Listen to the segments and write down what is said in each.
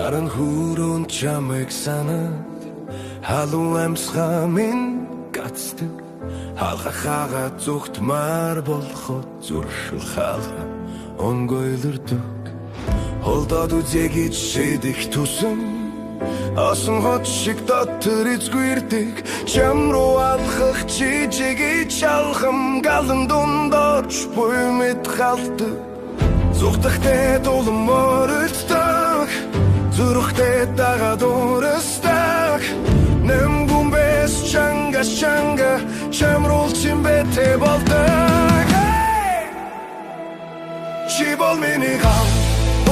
Харан хүрүүн чамайг санаад халуун амьсгаа минь гацдаг халгахаага зүгтмаар болоход зуршил хаалга онгойлордог холдоод үзье шидэх түсэн асан хот шиг дотор эзгүрдэг чам руу алхах чижиг чалхам галан дундорч буй мэд халдаг зүгтахтэй дулан морөлдөг зүрхтэй дагаад урастаг нэм гумбэс чанга чамрул чимбэтэ болдог чи бол миний гал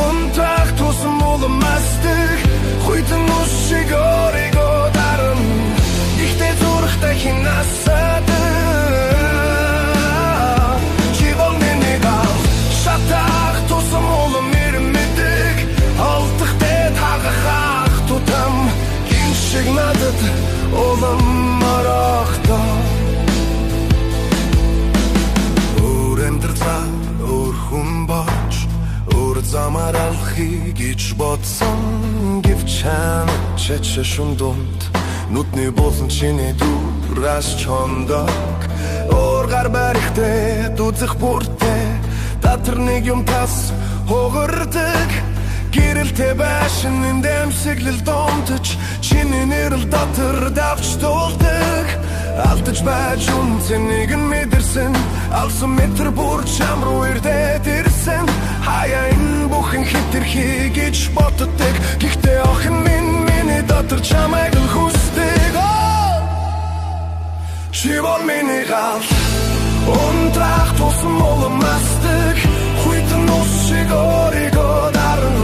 унтах тусан уламастдаг хуйтан ус шиг өөрийгөө даран ихтэй зүрхтэй хинасаадаг чи бол миний гал шатах тусан улам ирмэдэг алдахтэй тагахах тутам гиншиг надад улам марахтаа өөр амьдралаа өөр хүн болж өөр замаар алхахыг гэж бодсон гэвчэн чэчшүн дунд нүдний болон чиний дурас чондог өөр гар барихтэй дүзэх бүртээ татар нэг юм тас хогордог гэрэлтэй байшин эндэмсэглэл домтож чиний нэрэл дотор давч тулдаг алдаж байж үнцэнийг нь мэдэрсэн алсан метр бүр чам руу ирдээд ирсэн хаяа энэ бүхэн хэтэрхий гэж боддог гэхдээ охин минь миний дотор чамайг л хүсдэг чи бол миний гал унтрах тусан уламастдаг хуйтан ус шиг өөрийгөө даран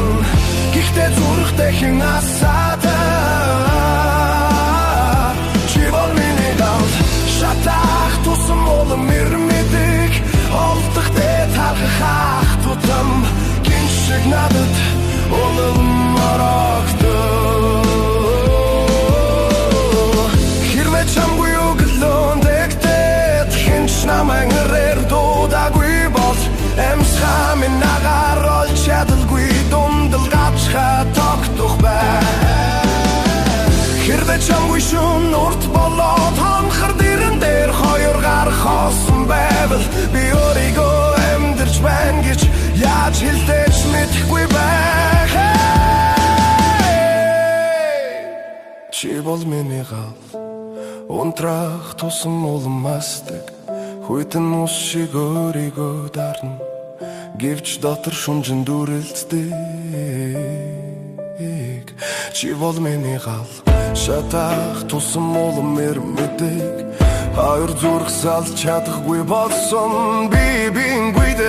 гэхдээ зүрхтэй хинасаадаг чи бол миний гал шатах тусан улам ирмэдэг олдохтэй талхах тутам гиншиг надад улам марахтаа хэрвээ чамгүй өглөөн дэгдээд хинч намайг нэрээр дуудаагүй бол эмсхаа минь нагаар олж чадалгүй дундал гачхаа тогтох бай хэрвээ чамгүй шүүн урт болоод хонхор дэрэн дээр хоёр гар хоосон байвал би өөрийгөө амьдарч байна гэж яаж хэлдэж мэдэхгүй байх чи бол миний гал унтрах тусан уламастдаг хуйтан ус шиг өөрийгөө дарна гэвч дотор шүнжин дүрэлцдэг чи бол миний гал шатах тусан улам ирмэдэг хоёр зүрх салж чадахгүй болсон би бингүйдэ